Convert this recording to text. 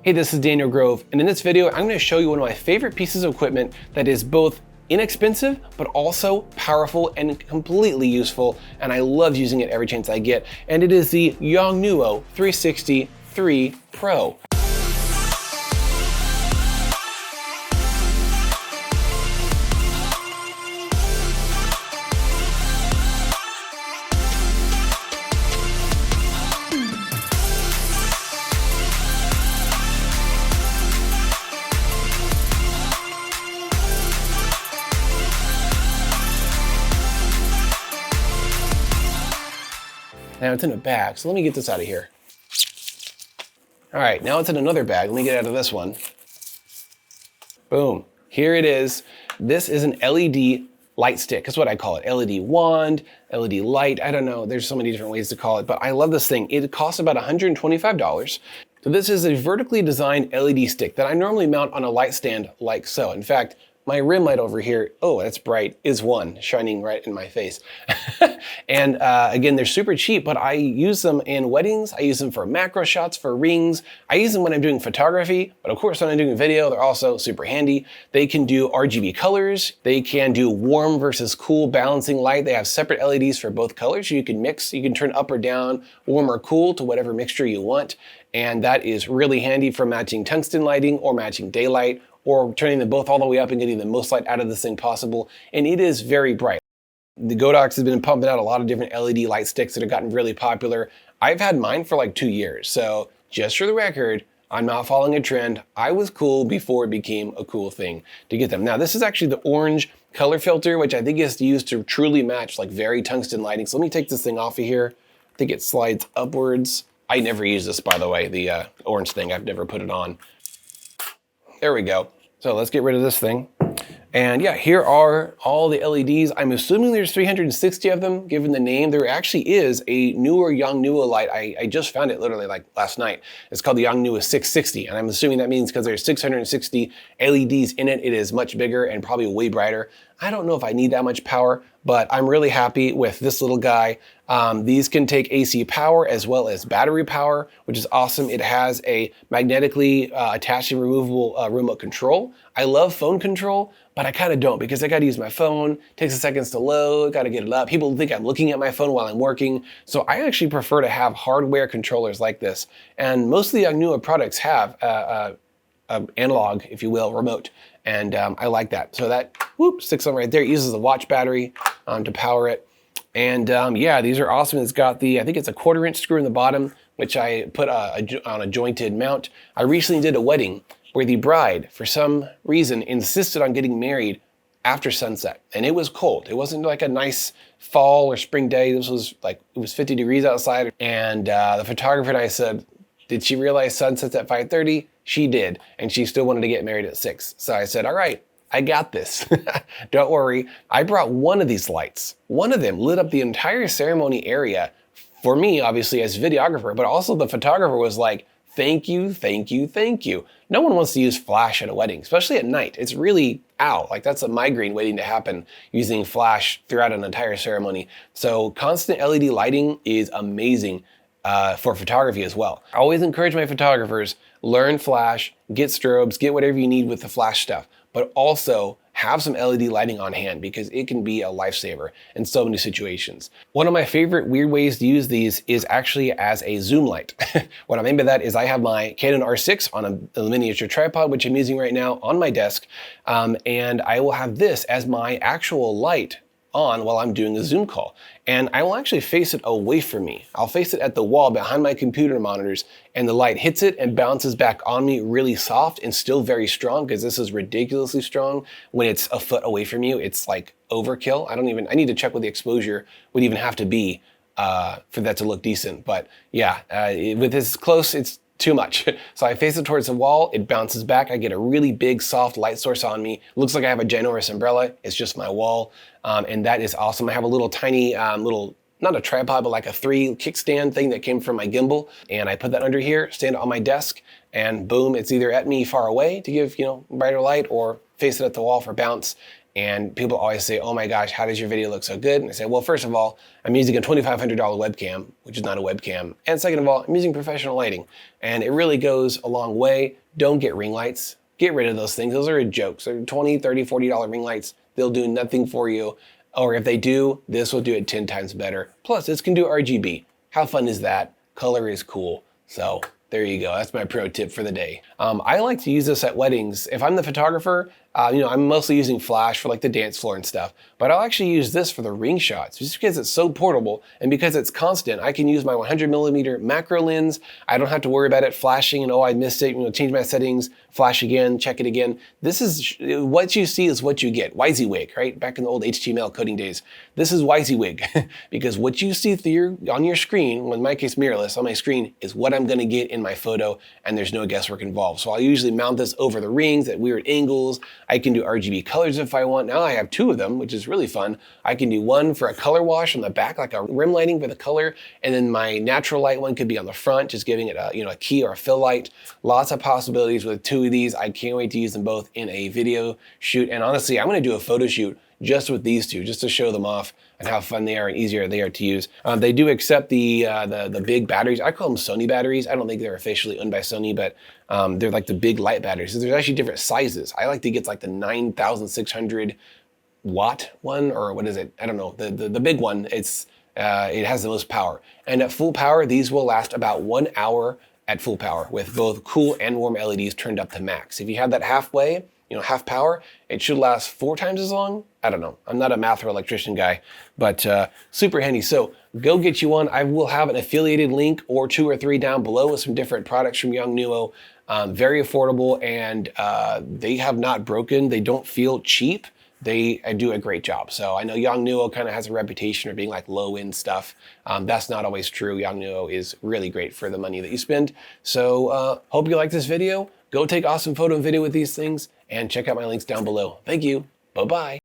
Hey, this is Daniel Grove, and in this video, I'm gonna show you one of my favorite pieces of equipment that is both inexpensive, but also powerful and completely useful, and I love using it every chance I get, and it is the Yongnuo 360 III Pro. Now it's in a bag, so let me get this out of here. All right, now it's in another bag. Let me get out of this one. Boom, here it is. This is an LED light stick, is what I call it. LED wand, LED light, I don't know. There's so many different ways to call it, but I love this thing. It costs about $125. So this is a vertically designed LED stick that I normally mount on a light stand like so. In fact, my rim light over here, oh, that's bright, is one shining right in my face. And again, they're super cheap, but I use them in weddings. I use them for macro shots, for rings. I use them when I'm doing photography, but of course, when I'm doing video, they're also super handy. They can do RGB colors. They can do warm versus cool balancing light. They have separate LEDs for both colors. You can mix, you can turn up or down, warm or cool to whatever mixture you want. And that is really handy for matching tungsten lighting or matching daylight, or turning them both all the way up and getting the most light out of this thing possible. And it is very bright. The Godox has been pumping out a lot of different LED light sticks that have gotten really popular. I've had mine for like 2 years. So just for the record, I'm not following a trend. I was cool before it became a cool thing to get them. Now this is actually the orange color filter, which I think is used to truly match like very tungsten lighting. So let me take this thing off of here. I think it slides upwards. I never use this, by the way, the orange thing. I've never put it on. There we go. So let's get rid of this thing. And yeah, here are all the LEDs. I'm assuming there's 360 of them, given the name. There actually is a newer Yongnuo light. I just found it literally like last night. It's called the Yongnuo 660. And I'm assuming that means because there's 660 LEDs in it, it is much bigger and probably way brighter. I don't know if I need that much power, but I'm really happy with this little guy. These can take AC power as well as battery power, which is awesome. It has a magnetically attached and removable remote control. I love phone control, but I kind of don't because I got to use my phone. It takes a seconds to load, got to get it up. People think I'm looking at my phone while I'm working. So I actually prefer to have hardware controllers like this. And most of the Yongnuo products have analog, if you will, remote. And I like that. So that sticks on right there. It uses a watch battery to power it. And yeah, these are awesome. It's got the, I think it's a 1/4 inch screw in the bottom, which I put on a jointed mount. I recently did a wedding where the bride, for some reason, insisted on getting married after sunset. And it was cold. It wasn't like a nice fall or spring day. This was like, it was 50 degrees outside. And the photographer and I said, did she realize sunset's at 5:30? She did. And she still wanted to get married at 6. So I said, all right, I got this. Don't worry. I brought one of these lights. One of them lit up the entire ceremony area for me, obviously, as videographer, but also the photographer was like, thank you, thank you, thank you. No one wants to use flash at a wedding, especially at night. It's really, ow, like that's a migraine waiting to happen using flash throughout an entire ceremony. So constant LED lighting is amazing for photography as well. I always encourage my photographers, learn flash, get strobes, get whatever you need with the flash stuff, but also have some LED lighting on hand because it can be a lifesaver in so many situations. One of my favorite weird ways to use these is actually as a zoom light. What I mean by that is I have my Canon R6 on a miniature tripod, which I'm using right now on my desk, and I will have this as my actual light on while I'm doing a Zoom call. And I will actually face it away from me. I'll face it at the wall behind my computer monitors and the light hits it and bounces back on me really soft and still very strong because this is ridiculously strong. When it's a foot away from you, it's like overkill. I need to check what the exposure would even have to be for that to look decent. But yeah, with this close, it's too much. So I face it towards the wall, it bounces back, I get a really big soft light source on me. It looks like I have a ginormous umbrella, it's just my wall. And that is awesome. I have a little tiny, not a tripod, but like a 3 kickstand thing that came from my gimbal. And I put that under here, stand it on my desk, and boom, it's either at me far away to give, brighter light or face it at the wall for bounce. And people always say, oh my gosh, how does your video look so good? And I say, well, first of all, I'm using a $2,500 webcam, which is not a webcam. And second of all, I'm using professional lighting. And it really goes a long way. Don't get ring lights. Get rid of those things. Those are a joke. So $20, $30, $40 ring lights, they'll do nothing for you. Or if they do, this will do it 10 times better. Plus, this can do RGB. How fun is that? Color is cool. So there you go. That's my pro tip for the day. I like to use this at weddings. If I'm the photographer, I'm mostly using flash for like the dance floor and stuff, but I'll actually use this for the ring shots just because it's so portable and because it's constant. I can use my 100mm macro lens. I don't have to worry about it flashing and, oh, I missed it, change my settings, flash again, check it again. This is what you see is what you get. WYSIWYG, right? Back in the old HTML coding days. This is WYSIWYG because what you see on your screen, well, in my case mirrorless, on my screen is what I'm gonna get in my photo, and there's no guesswork involved. So I'll usually mount this over the rings at weird angles. I can do RGB colors if I want. Now I have 2 of them, which is really fun. I can do one for a color wash on the back, like a rim lighting for the color, and then my natural light one could be on the front, just giving it a key or a fill light. Lots of possibilities with 2 of these. I can't wait to use them both in a video shoot. And honestly, I'm gonna do a photo shoot just with these 2, just to show them off and how fun they are and easier they are to use. They do accept the big batteries. I call them Sony batteries. I don't think they're officially owned by Sony, but they're like the big light batteries. So there's actually different sizes. I like to get like the 9,600 watt one, or what is it? I don't know. The big one. It has the most power. And at full power, these will last about 1 hour at full power with both cool and warm LEDs turned up to max. If you have that halfway, half power, it should last 4 times as long. I don't know. I'm not a math or electrician guy, but super handy. So go get you one. I will have an affiliated link or 2 or 3 down below with some different products from Yongnuo. Very affordable, and they have not broken. They don't feel cheap. They do a great job. So I know Yongnuo kind of has a reputation of being like low-end stuff. That's not always true. Yongnuo is really great for the money that you spend. So hope you like this video. Go take awesome photo and video with these things, and check out my links down below. Thank you. Bye-bye.